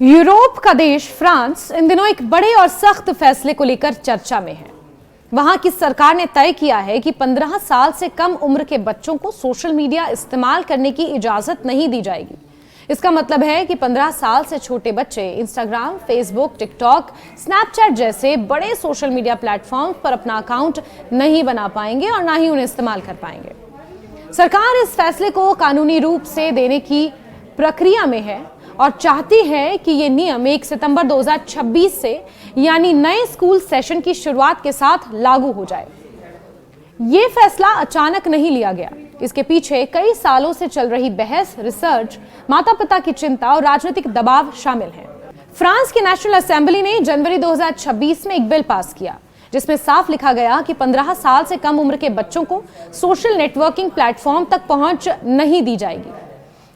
Europe का देश France in दिनों एक बड़े और सख्त फैसले को लेकर चर्चा में है। वहां की सरकार ने तय किया है कि 15 साल से कम उम्र के बच्चों को सोशल मीडिया इस्तेमाल करने की इजाजत नहीं दी जाएगी। इसका मतलब है कि 15 साल से छोटे बच्चे इंस्टाग्राम, फेसबुक, टिकटॉक, स्नैपचैट जैसे बड़े सोशल मीडिया प्लेटफॉर्म पर अपना अकाउंट नहीं बना पाएंगे और ना ही उन्हें इस्तेमाल कर पाएंगे। सरकार इस फैसले को कानूनी रूप से देने की प्रक्रिया में है और चाहती है कि ये नियम 1 सितंबर 2026 से यानी नए स्कूल सेशन की शुरुआत के साथ लागू हो जाए। ये फैसला अचानक नहीं लिया गया। इसके पीछे कई सालों से चल रही बहस, रिसर्च, माता पिता की चिंता और राजनीतिक दबाव शामिल हैं। फ्रांस की नेशनल असेंबली ने जनवरी 2026 में एक बिल पास किया जिसमें साफ लिखा गया कि 15 साल से कम उम्र के बच्चों को सोशल नेटवर्किंग प्लेटफॉर्म तक पहुंच नहीं दी जाएगी।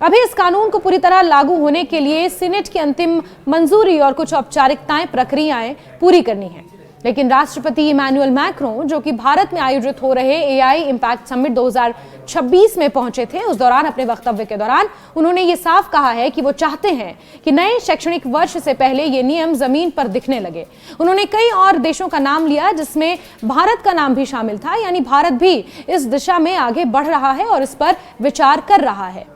अभी इस कानून को पूरी तरह लागू होने के लिए सीनेट की अंतिम मंजूरी और कुछ औपचारिकताएं, प्रक्रियाएं पूरी करनी है। लेकिन राष्ट्रपति इमैनुअल मैक्रों, जो कि भारत में आयोजित हो रहे एआई इम्पैक्ट समिट 2026 में पहुंचे थे, उस दौरान अपने वक्तव्य के दौरान उन्होंने ये साफ कहा है कि वो चाहते हैं कि नए शैक्षणिक वर्ष से पहले ये नियम जमीन पर दिखने लगे। उन्होंने कई और देशों का नाम लिया जिसमें भारत का नाम भी शामिल था, यानी भारत भी इस दिशा में आगे बढ़ रहा है और इस पर विचार कर रहा है।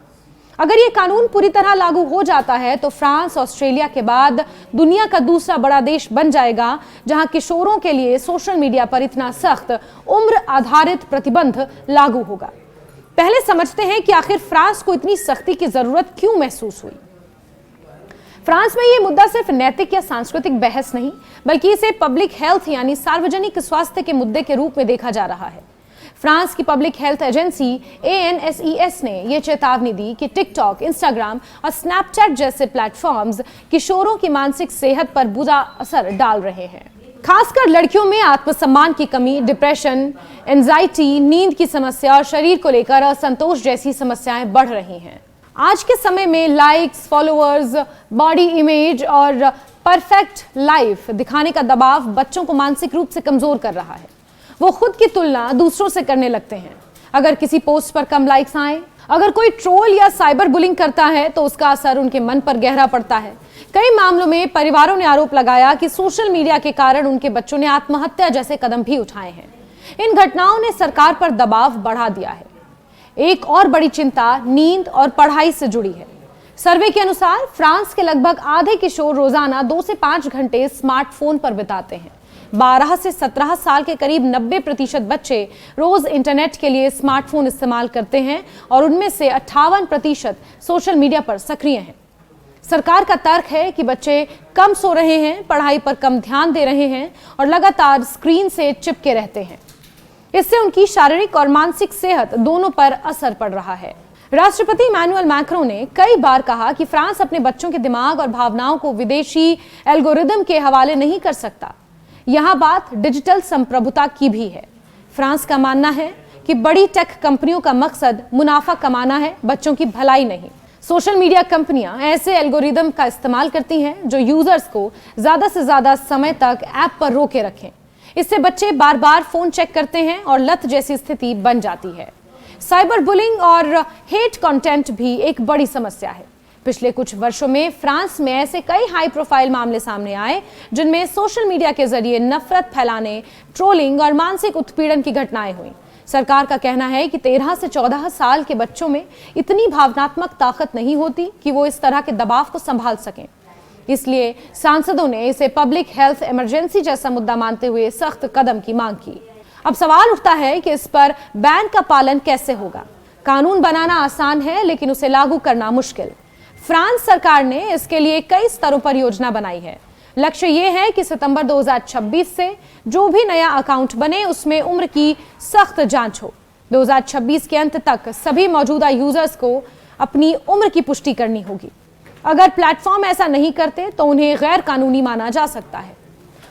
अगर ये कानून पूरी तरह लागू हो जाता है तो फ्रांस ऑस्ट्रेलिया के बाद दुनिया का दूसरा बड़ा देश बन जाएगा जहां किशोरों के लिए सोशल मीडिया पर इतना सख्त उम्र आधारित प्रतिबंध लागू होगा। पहले समझते हैं कि आखिर फ्रांस को इतनी सख्ती की जरूरत क्यों महसूस हुई। फ्रांस में यह मुद्दा सिर्फ नैतिक या सांस्कृतिक बहस नहीं, बल्कि इसे पब्लिक हेल्थ यानी सार्वजनिक स्वास्थ्य के मुद्दे के रूप में देखा जा रहा है। फ्रांस की पब्लिक हेल्थ एजेंसी ANSES ने यह चेतावनी दी कि टिकटॉक, इंस्टाग्राम और स्नैपचैट जैसे प्लेटफॉर्म्स किशोरों की मानसिक सेहत पर बुरा असर डाल रहे हैं। खासकर लड़कियों में आत्मसम्मान की कमी, डिप्रेशन, एंजाइटी, नींद की समस्या और शरीर को लेकर असंतोष जैसी समस्याएं बढ़ रही हैं। आज के समय में लाइक्स, फॉलोअर्स, बॉडी इमेज और परफेक्ट लाइफ दिखाने का दबाव बच्चों को मानसिक रूप से कमजोर कर रहा है। वो खुद की तुलना दूसरों से करने लगते हैं। अगर किसी पोस्ट पर कम लाइक्स आए, अगर कोई ट्रोल या साइबर बुलिंग करता है तो उसका असर उनके मन पर गहरा पड़ता है। कई मामलों में परिवारों ने आरोप लगाया कि सोशल मीडिया के कारण उनके बच्चों ने आत्महत्या जैसे कदम भी उठाए हैं। इन घटनाओं ने सरकार पर दबाव बढ़ा दिया है। एक और बड़ी चिंता नींद और पढ़ाई से जुड़ी है। सर्वे के अनुसार फ्रांस के लगभग आधे किशोर रोजाना 2 से 5 घंटे स्मार्टफोन पर बिताते हैं। 12 से 17 साल के करीब 90% बच्चे रोज इंटरनेट के लिए स्मार्टफोन इस्तेमाल करते हैं और उनमें से 58% सोशल मीडिया पर सक्रिय हैं। सरकार का तर्क है कि बच्चे कम सो रहे हैं, पढ़ाई पर कम ध्यान दे रहे हैं और लगातार स्क्रीन से चिपके रहते हैं। इससे उनकी शारीरिक और मानसिक सेहत दोनों पर असर पड़ रहा है। राष्ट्रपति इमैनुअल मैक्रों ने कई बार कहा कि फ्रांस अपने बच्चों के दिमाग और भावनाओं को विदेशी एल्गोरिदम के हवाले नहीं कर सकता। यहां बात डिजिटल संप्रभुता की भी है। फ्रांस का मानना है कि बड़ी टेक कंपनियों का मकसद मुनाफा कमाना है, बच्चों की भलाई नहीं। सोशल मीडिया कंपनियां ऐसे एल्गोरिदम का इस्तेमाल करती हैं जो यूजर्स को ज्यादा से ज्यादा समय तक ऐप पर रोके रखें। इससे बच्चे बार बार फोन चेक करते हैं और लत जैसी स्थिति बन जाती है। साइबर बुलिंग और हेट कंटेंट भी एक बड़ी समस्या है। पिछले कुछ वर्षों में फ्रांस में ऐसे कई हाई प्रोफाइल मामले सामने आए जिनमें सोशल मीडिया के जरिए नफरत फैलाने, ट्रोलिंग और मानसिक उत्पीड़न की घटनाएं हुई। सरकार का कहना है कि 13 से 14 साल के बच्चों में इतनी भावनात्मक ताकत नहीं होती कि वो इस तरह के दबाव को संभाल सकें। इसलिए सांसदों ने इसे पब्लिक हेल्थ इमरजेंसी जैसा मुद्दा मानते हुए सख्त कदम की मांग की। अब सवाल उठता है कि इस पर बैन का पालन कैसे होगा। कानून बनाना आसान है लेकिन उसे लागू करना मुश्किल। फ्रांस सरकार ने इसके लिए कई स्तरों पर योजना बनाई है। लक्ष्य यह है कि सितंबर 2026 से जो भी नया अकाउंट बने उसमें उम्र की सख्त जांच हो। 2026 के अंत तक सभी मौजूदा यूजर्स को अपनी उम्र की पुष्टि करनी होगी। अगर प्लेटफॉर्म ऐसा नहीं करते तो उन्हें गैर कानूनी माना जा सकता है।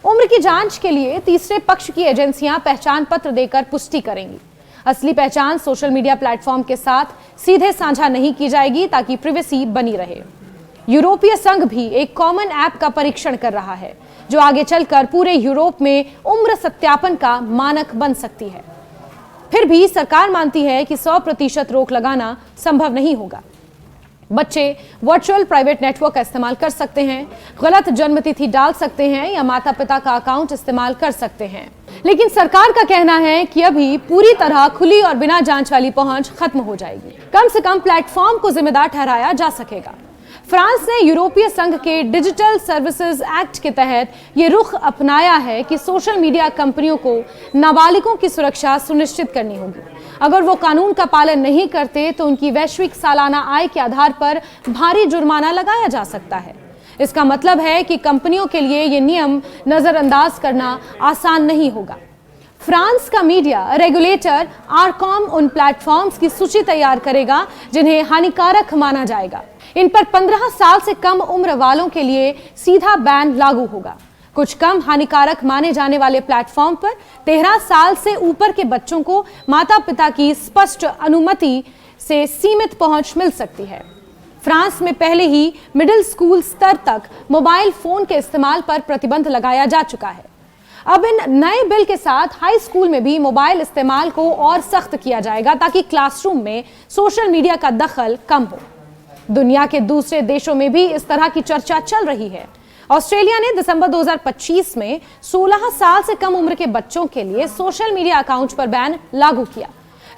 उम्र की जांच के लिए तीसरे पक्ष की एजेंसियां पहचान पत्र देकर पुष्टि करेंगी। असली पहचान सोशल मीडिया प्लेटफॉर्म के साथ सीधे साझा नहीं की जाएगी ताकि प्राइवेसी बनी रहे। यूरोपीय संघ भी एक कॉमन ऐप का परीक्षण कर रहा है जो आगे चलकर पूरे यूरोप में उम्र सत्यापन का मानक बन सकती है। फिर भी सरकार मानती है कि 100% रोक लगाना संभव नहीं होगा। बच्चे वर्चुअल प्राइवेट नेटवर्क का इस्तेमाल कर सकते हैं, गलत जन्मतिथि डाल सकते हैं या माता पिता का अकाउंट इस्तेमाल कर सकते हैं। लेकिन सरकार का कहना है कि अभी पूरी तरह खुली और बिना जांच वाली पहुंच खत्म हो जाएगी। कम से कम प्लेटफॉर्म को जिम्मेदार ठहराया जा सकेगा। फ्रांस ने यूरोपीय संघ के डिजिटल सर्विसेज एक्ट के तहत ये रुख अपनाया है कि सोशल मीडिया कंपनियों को नाबालिगों की सुरक्षा सुनिश्चित करनी होगी। अगर वो कानून का पालन नहीं करते तो उनकी वैश्विक सालाना आय के आधार पर भारी जुर्माना लगाया जा सकता है। इसका मतलब है कि कंपनियों के लिए ये नियम नजरअंदाज करना आसान नहीं होगा। फ्रांस का मीडिया रेगुलेटर आरकॉम उन प्लेटफॉर्म्स की सूची तैयार करेगा जिन्हें हानिकारक माना जाएगा। इन पर 15 साल से कम उम्र वालों के लिए सीधा बैन लागू होगा। कुछ कम हानिकारक माने जाने वाले प्लेटफॉर्म पर 13 साल से ऊपर के बच्चों को माता पिता की स्पष्ट अनुमति से सीमित पहुंच मिल सकती है। फ्रांस में पहले ही मिडिल स्कूल स्तर तक मोबाइल फोन के इस्तेमाल पर प्रतिबंध लगाया जा चुका है। अब इन नए बिल के साथ हाई स्कूल में भी मोबाइल इस्तेमाल को और सख्त किया जाएगा ताकि क्लासरूम में सोशल मीडिया का दखल कम हो। दुनिया के दूसरे देशों में भी इस तरह की चर्चा चल रही है। ऑस्ट्रेलिया ने दिसंबर 2025 में 16 साल से कम उम्र के बच्चों के लिए सोशल मीडिया अकाउंट पर बैन लागू किया।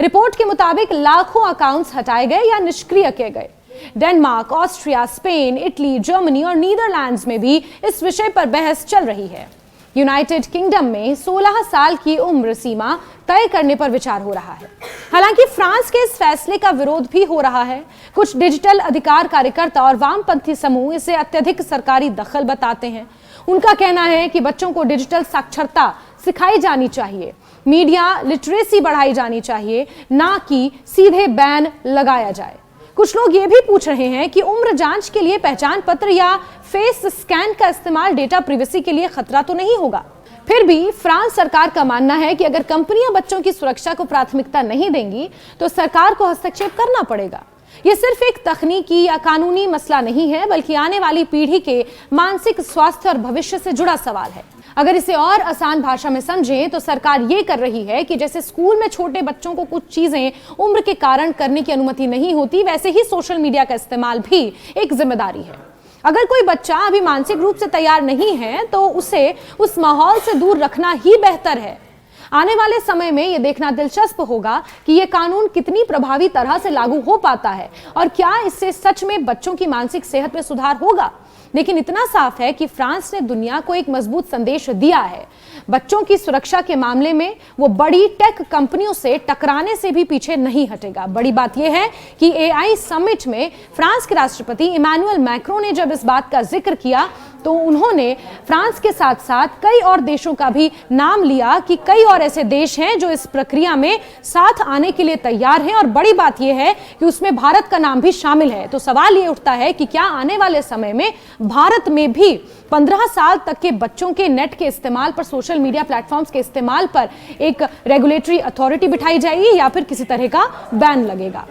रिपोर्ट के मुताबिक लाखों अकाउंट्स हटाए गए या निष्क्रिय किए गए। Denmark, Austria, Spain, Italy, Germany और नीदरलैंड्स में भी इस विषय पर बहस चल रही है। यूनाइटेड किंगडम में 16 साल की उम्र सीमा तय करने पर विचार हो रहा है। हालांकि फ्रांस के इस फैसले का विरोध भी हो रहा है। कुछ डिजिटल अधिकार कार्यकर्ता और वामपंथी समूह इसे अत्यधिक सरकारी दखल बताते हैं। उनका कहना है कि बच्चों को डिजिटल साक्षरता सिखाई जानी चाहिए, मीडिया लिटरेसी बढ़ाई जानी चाहिए, ना कि सीधे बैन लगाया जाए। कुछ लोग ये भी पूछ रहे हैं कि उम्र जांच के लिए पहचान पत्र या फेस स्कैन का इस्तेमाल डेटा प्रिवेसी के लिए खतरा तो नहीं होगा। फिर भी फ्रांस सरकार का मानना है कि अगर कंपनियां बच्चों की सुरक्षा को प्राथमिकता नहीं देंगी तो सरकार को हस्तक्षेप करना पड़ेगा। ये सिर्फ एक तकनीकी या कानूनी मसला नहीं है, बल्कि आने वाली पीढ़ी के मानसिक स्वास्थ्य और भविष्य से जुड़ा सवाल है। अगर इसे और आसान भाषा में समझें तो सरकार ये कर रही है कि जैसे स्कूल में छोटे बच्चों को कुछ चीजें उम्र के कारण करने की अनुमति नहीं होती, वैसे ही सोशल मीडिया का इस्तेमाल भी एक जिम्मेदारी है। अगर कोई बच्चा अभी मानसिक रूप से तैयार नहीं है तो उसे उस माहौल से दूर रखना ही बेहतर है। आने वाले समय में यह देखना दिलचस्प होगा कि यह कानून कितनी प्रभावी तरह से लागू हो पाता है और क्या इससे सच में बच्चों की मानसिक सेहत में सुधार होगा। लेकिन इतना साफ है कि फ्रांस ने दुनिया को एक मजबूत संदेश दिया है। बच्चों की सुरक्षा के मामले में वो बड़ी टेक कंपनियों से टकराने से भी पीछे नहीं हटेगा। बड़ी बात यह है कि एआई समिट में फ्रांस के राष्ट्रपति इमैनुअल मैक्रों ने जब इस बात का जिक्र किया तो उन्होंने फ्रांस के साथ साथ कई और देशों का भी नाम लिया कि कई और ऐसे देश हैं जो इस प्रक्रिया में साथ आने के लिए तैयार हैं, और बड़ी बात यह है कि उसमें भारत का नाम भी शामिल है। तो सवाल ये उठता है कि क्या आने वाले समय में भारत में भी 15 साल तक के बच्चों के नेट के इस्तेमाल पर, सोशल मीडिया प्लेटफॉर्म्स के इस्तेमाल पर एक रेगुलेटरी अथॉरिटी बिठाई जाएगी या फिर किसी तरह का बैन लगेगा।